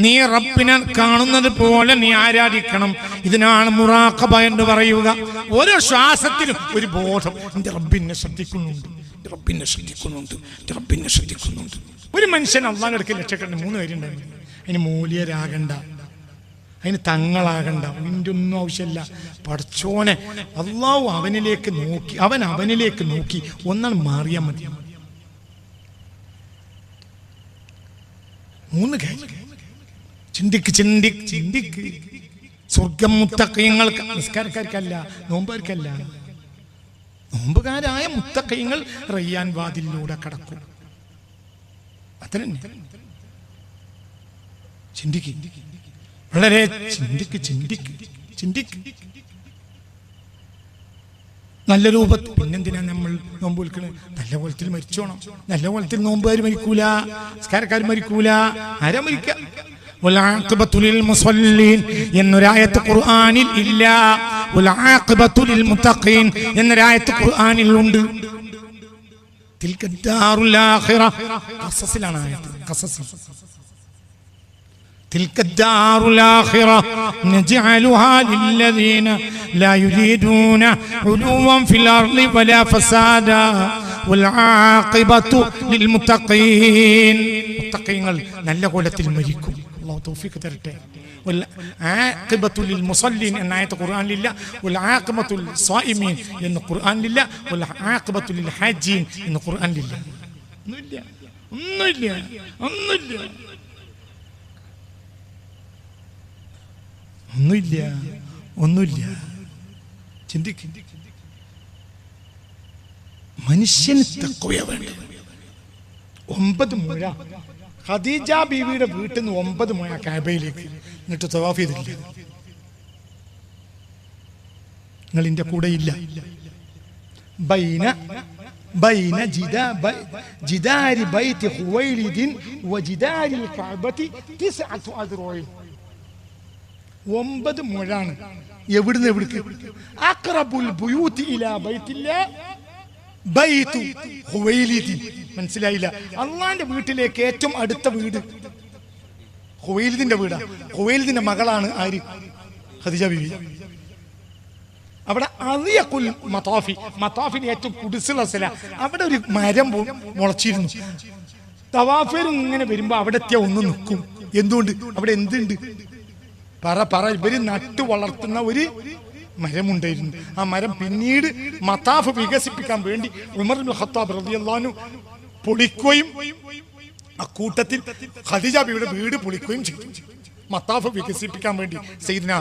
നീ റബ്ബിനെ കാണുന്നത് പോലെ നീ ആരാധിക്കണം. ഇതിനാണ് മുറാഖബ എന്ന് പറയുക. ഓരോ ശ്വാസത്തിലും ഒരു ബോധം, എന്റെ റബ്ബിനെ ശ്രദ്ധിക്കുന്നുണ്ട്, റബ്ബിനെ ശ്രദ്ധിക്കുന്നുണ്ട്, റബ്ബിനെ ശ്രദ്ധിക്കുന്നുണ്ട്. ഒരു മനുഷ്യൻ അള്ളാഹുവിന്റെ അടുക്കൽ രക്ഷപ്പെടേണ്ട 3 കാര്യമുണ്ടായിരുന്നു. അതിന് മൂല്യരാകണ്ട, അതിന് തങ്ങളാകണ്ട, അതിൻ്റെ ഒന്നും ആവശ്യമില്ല. പടച്ചോനെ അള്ളാഹു അവനിലേക്ക് നോക്കി, അവനിലേക്ക് നോക്കി ഒന്നാണ് മാറിയാൽ മതി. 3 കാര്യം ചിന്തിക്ക്. സ്വർഗം മുത്തഖീങ്ങൾക്ക്, നിസ്കാരക്കാർക്കല്ല, നോമ്പുകാർക്കല്ല. നോമ്പുകാരായ മുത്തഖീങ്ങൾ റയ്യാൻ വാതിലിലൂടെ കടക്കും. അതന്നെ ചിന്തിക്ക്, വളരെ ചിന്തിക്ക്. നല്ല രൂപത്തിൽ. പിന്നെന്തിനാ നമ്മൾ നോമ്പ് വിൽക്കുന്നത്? നല്ല കോലത്തിൽ മരിച്ചോണം. നല്ല കോലത്തിൽ നോമ്പുകാർ മരിക്കൂല, നിസ്കാരക്കാർ മരിക്കൂല. ആരാ മരിക്കുക? വൽആഖിബത്തു ലിൽ മുസല്ലീൻ എന്നൊരായത്ത് ഖുർആനിൽ ഇല്ല. വൽആഖിബത്തു ലിൽ മുത്തഖീൻ എന്നൊരായത്ത് ഖുർആനിൽ ഉണ്ട്. തിൽക ദാറുൽ ആഖിറ, ഖസസിലാണ് ആയത്ത്. ഖസസ് تلك الدار الآخرة نجعلها للذين لا يريدون علوا في الأرض ولا فسادا والعاقبة للمتقين. മുത്തഖീങ്ങൾ നല്ല കോലത്തിൽ മരിക്കും. അല്ലാഹു തൗഫീഖ് തരട്ടെ. والعاقبة للمصلين എന്ന ആയത്ത് ഖുർആനിലില്ല. والعاقبة للصائمين എന്ന ഖുർആനിലില്ല. والعاقبة للحاجين എന്ന ഖുർആനിലില്ല. ഒന്നുമില്ല. ചിന്തിക്ക്. മനുഷ്യന് തഖ്വയാ വേണ്ടത്. 9 മുഴ ഖദീജ ബീവിയുടെ വീട്ടിൽ നിന്ന് 9 മുഴ കഅബയിലേക്ക്, എന്നിട്ട് തവാഫ് ചെയ്തില്ല. നിങ്ങൾ ഇതിന്റെ കൂടെ ഇല്ല. ബൈന ജിദാരി ബൈത്തി ഖുവൈലിദിൻ വജിദാരിൽ കഅബതി 9 അദ്റൂഇ. 9 മുഴാണ്. എവിടുന്ന് എവിടേക്ക്? അഖ്റബുൽ ബുയൂതി ഇലാ ബൈത്തില്ലാ ബൈതു ഖുവൈലിദി. മനസ്സിലായില്ല? അള്ളാന്റെ വീട്ടിലേക്ക് ഏറ്റവും അടുത്ത വീട് ഖുവൈലിദിന്റെ വീടാ. ഖുവൈലിദിന്റെ മകളാണ് ആര്? ഖദീജ ബീവി. അവിടെ അളിയഖുൽ മതാഫിൽ ഏറ്റവും കുടിസുള്ള സ്ഥല. അവിടെ ഒരു മരം മുളച്ചിരുന്നു. തവാഫിൽ ഇങ്ങനെ വരുമ്പോ അവിടെ എത്തിയ ഒന്ന് നിൽക്കും. എന്തുകൊണ്ട്? അവിടെ എന്തുണ്ട്? പറ ഇവര് നട്ടു വളർത്തുന്ന ഒരു മരമുണ്ടായിരുന്നു. ആ മരം പിന്നീട് മതാഫ് വികസിപ്പിക്കാൻ വേണ്ടി ഉമർ ഇബ്നുൽ ഖത്താബ് റളിയല്ലാഹു അൻഹു പൊളിക്കുകയും അക്കൂട്ടത്തിൽ ഖദീജ ബീവിയുടെ വീട് പൊളിക്കുകയും ചെയ്തു. മതാഫ് വികസിപ്പിക്കാൻ വേണ്ടി സയ്യിദ്ന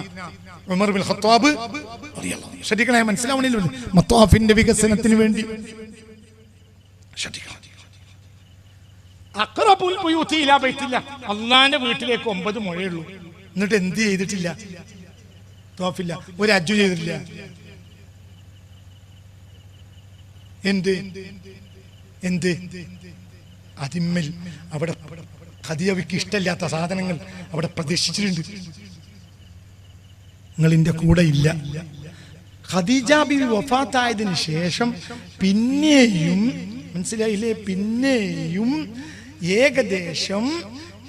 ഉമർ ഇബ്നുൽ ഖത്താബ് റളിയല്ലാഹു അൻഹു. ശ്രദ്ധിക്കണേ, മനസ്സിലാവണില്ല. മതാഫിന്റെ വികസനത്തിന് വേണ്ടി ശ്രദ്ധിക്കണം. അഖ്റബുൽ ബുയൂതി ഇലാ ബൈത്തില്ലാ, അല്ലാഹുവിന്റെ വീട്ടിലേക്ക് 9 മുഴയുള്ളൂ. എന്നിട്ട് എന്ത് ചെയ്തിട്ടില്ല? തവാഫില്ല, ഒരു ഹജ്ജ് ചെയ്തിട്ടില്ല. എന്ത് അതിമ്മൽ അവിടെ ഖദീജയ്ക്ക് ഇഷ്ടമില്ലാത്ത സാധനങ്ങൾ അവിടെ പ്രദർശിച്ചിട്ടുണ്ട്. നിങ്ങളിന്റെ കൂടെ ഇല്ല. ഖദീജ ബീവി വഫാത്തായതിനു ശേഷം പിന്നെയും, മനസ്സിലായില്ലേ, പിന്നെയും ഏകദേശം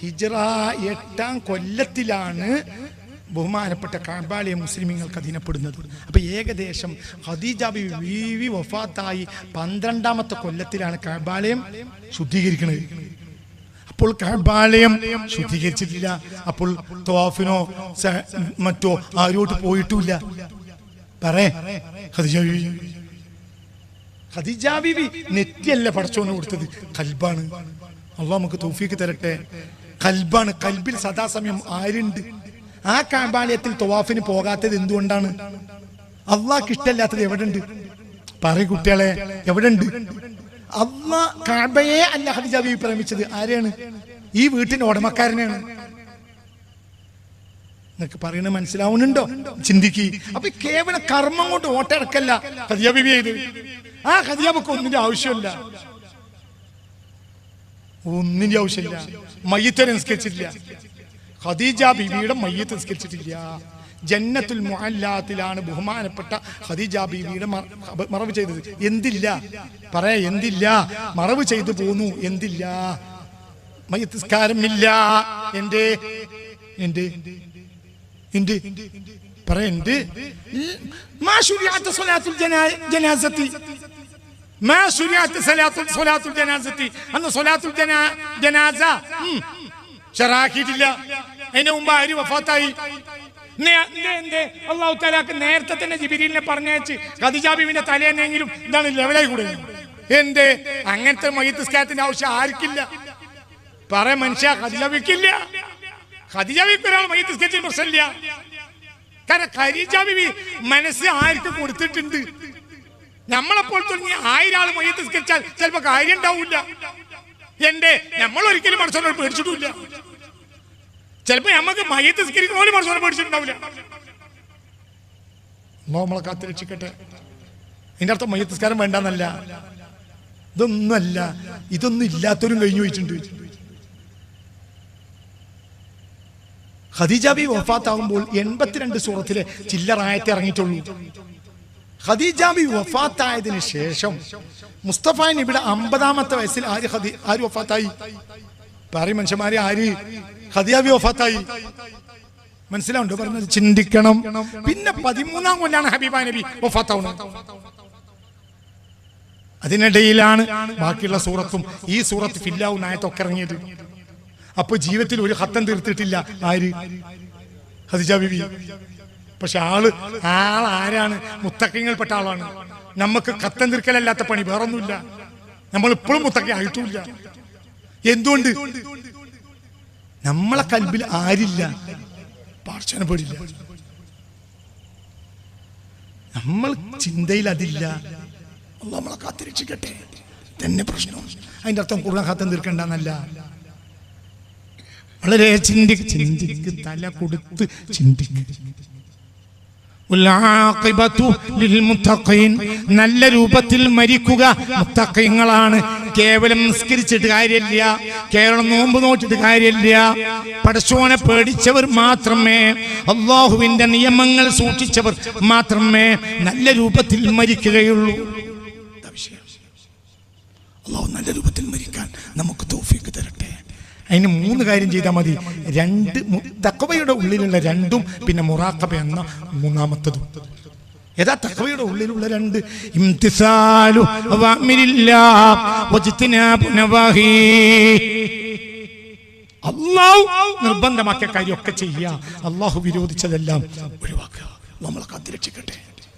ഹിജ്റ 8-ാം കൊല്ലത്തിലാണ് ബഹുമാനപ്പെട്ട കഅബയിലെ മുസ്ലിമീങ്ങൾക്ക് അധീനപ്പെടുന്നത്. അപ്പൊ ഏകദേശം ഖദീജ ബീവി വഫാത്തായി 12-ാമത്തെ കൊല്ലത്തിലാണ് കഅബാലയം ശുദ്ധീകരിക്കുന്നത്. അപ്പോൾ കഅബാലയം ശുദ്ധീകരിച്ചിട്ടില്ല. അപ്പോൾ തവാഫിനോ മറ്റോ ആരോട്ട് പോയിട്ടുമില്ല. ഖദീജ ബീവി നെറ്റിയല്ല പടച്ചോന് കൊടുത്തത്, കൽബാണ്. അള്ളാഹു നമുക്ക് തൗഫീഖ് തരട്ടെ. കൽബാണ്. കൽബിൽ സദാസമയം ആരുണ്ട്? ആ കഅബാലയത്തിൽ തവാഫിന് പോകാത്തത് എന്തുകൊണ്ടാണ്? അള്ളാഹ്ക്ക് ഇഷ്ടമില്ലാത്തത് എവിടെയുണ്ട്? പറയ് കുട്ടികളെ, എവിടെയുണ്ട്? അള്ളാഹ് കഅബയെ അല്ല ഖദീജ ബീവി പ്രേമിച്ചത്. ആരെയാണ്? ഈ വീട്ടിന്റെ ഉടമക്കാരനെയാണ്. നിങ്ങൾക്ക് പറയുന്നത് മനസ്സിലാവുന്നുണ്ടോ? ചിന്തിക്ക്. അപ്പൊ കേവല കർമ്മം കൊണ്ട് ഓട്ടടക്കല്ല ഖദീജ ബീവി ചെയ്ത്. ആ ഖദീജ ബീവിക്ക് ഒന്നിന്റെ ആവശ്യമില്ല. മയ്യിത്ത് നിസ്കരിച്ചിട്ടില്ല. ഖദീജ ബീവിയുടെ മയ്യിത്ത് നിസ്കരിച്ചിട്ടില്ല. ജന്നത്തുൽ മുഅല്ലാത്തിലാണ് ബഹുമാനപ്പെട്ട ഖദീജ ബീവിയുടെ മറവ് ചെയ്തത്. എന്തില്ല? എന്തില്ല? മറവ് ചെയ്തു പോന്നു. എന്തില്ല? മയ്യിത്ത് നിസ്കാരമില്ല. എന്റെ പറയണ്ട് മാ ശുരിഅത്ത് സ്വലാത്തുൽ ജനാസത്തി മാ ശുരിഅത്ത് സ്വലാത്തുൽ ജനാസത്തി അന്ന് സ്വലാത്തുൽ ജനാസ ശറാക്കിയിട്ടില്ല. അതിന് മുമ്പ് ആര് വഫാത്തായി? അല്ലാഹു തആലക്ക് നേരത്തെ തന്നെ ജിബ്രീലിനെ പറഞ്ഞയച്ച് ഖദീജ ബീവിന്റെ തലേന്നെങ്കിലും ഇതാണ് ലെവലായി കൂടെ. എന്തേ അങ്ങനത്തെ മയ്യിത്ത് നിസ്കാരത്തിന്റെ ആവശ്യം ആർക്കില്ല? പറയാൻ മനുഷ്യ ഖദീജ ബീവിക്കില്ല. ഖദീജ ബീവിക്ക് ഒരാൾ മയ്യിത്ത് നിസ്കരിച്ച പ്രശ്നമില്ല. കാരണം ഖദീജ ബീവി മനസ്സ് ആർക്ക് കൊടുത്തിട്ടുണ്ട്. നമ്മളെപ്പോൾ തുടങ്ങി 1000 ആൾ മയ്യിത്ത് നിസ്കരിച്ചാൽ ചിലപ്പോ കാര്യം ഉണ്ടാവില്ല. നമ്മൾ ഒരിക്കലും മനസ്സോട് പേടിച്ചിട്ടില്ല. ചിലപ്പോ നമുക്ക് മയ്യിത്ത് നിസ്കരിക്കുന്ന പോലും മനസ്സോടെ പേടിച്ചിട്ടുണ്ടാവില്ല. നമ്മളെ കാത്തിരക്ഷിക്കട്ടെ. അതിന്റെ അർത്ഥം മയ്യിത്ത് നിസ്കാരം വേണ്ടെന്നല്ല, ഇതൊന്നുമല്ല. ഇതൊന്നും ഇല്ലാത്തവരും കഴിഞ്ഞു പോയിട്ടുണ്ട്. ഖദീജ ബീവി വഫാത്താകുമ്പോൾ 82 സൂറത്തിലെ ചില്ലറായത്തെ ഇറങ്ങിയിട്ടുള്ളൂ. ഖദീജ ബീവി വഫാത്തായതിനു ശേഷം മുസ്തഫ നബിയുടെ 50ാമത്തെ വയസ്സിൽ ആര് വഫാത്തായി? പറയും മനുഷ്യന്മാരെ, ആര്? ഖദീജ ബീവി വഫാത്തായി. മനസ്സിലാവുണ്ടോ പറഞ്ഞത്? ചിന്തിക്കണം. പിന്നെ 13ാം കൊല്ലാണ് ഹബീബ നബി വഫാത്താവുന്നത്. അതിനിടയിലാണ് ബാക്കിയുള്ള സൂറത്തും ഈ സൂറത്ത് ഫില്ലാവു നായത്തൊക്കെ ഇറങ്ങിയത്. അപ്പൊ ജീവിതത്തിൽ ഒരു ഖത്തം തീർത്തിട്ടില്ല ആര്? ഖദീജ ബീവി. പക്ഷെ ആരാണ്? മുത്തഖീങ്ങൾപ്പെട്ട ആളാണ്. നമുക്ക് ഖത്തം തീർക്കലല്ലാത്ത പണി വേറൊന്നുമില്ല. നമ്മൾ ഇപ്പോഴും മുത്തഖീ ആയിട്ടില്ല. എന്തുകൊണ്ട്? നമ്മളെ കൽബിൽ ആരില്ല? പാർശ്വന പേടില്ല. നമ്മൾ ചിന്തയിൽ അതില്ല. അല്ലാഹു നമ്മളെ കാത്തിരക്ഷിക്കട്ടെ. തന്നെ പ്രശ്നം. അതിന്റെ അർത്ഥം ഖുർആൻ ഖത്തം തീർക്കണ്ടെന്നല്ല. വളരെ ചിന്തിക്ക്, തല കൊടുത്ത് ചിന്തിക്ക്. നല്ല രൂപത്തിൽ മരിക്കുക മുത്തഖീങ്ങളാണ്. കേവലം നിസ്കരിച്ചിട്ട് കാര്യമില്ല, കേവലം നോമ്പ് നോറ്റിട്ട് കാര്യമില്ല. പടച്ചോനെ പേടിച്ചവർ മാത്രമേ, അല്ലാഹുവിന്റെ നിയമങ്ങൾ സൂക്ഷിച്ചവർ മാത്രമേ നല്ല രൂപത്തിൽ മരിക്കുകയുള്ളൂ. അല്ലാഹു നല്ല രൂപത്തിൽ മരിക്കാൻ നമുക്ക് തൗഫീഖ് തരട്ടെ. അതിന് 3 കാര്യം ചെയ്താൽ മതി. 2 തഖ്വയുടെ ഉള്ളിലുള്ള 2ഉം പിന്നെ മുറാഖബ എന്ന 3ാമത്തതും. ഏതാ തഖ്വയുടെ ഉള്ളിലുള്ള 2? ഇംതിസാലു അവമിരില്ലാഹ് വജ്തിനാബു നവാഹി. അല്ലാഹു നിർബന്ധമാക്കിയ കാര്യമൊക്കെ ചെയ്യുക, അല്ലാഹു വിരോധിച്ചതെല്ലാം ഒഴിവാക്കുക. നമ്മളെ കാത്തിരക്ഷിക്കട്ടെ.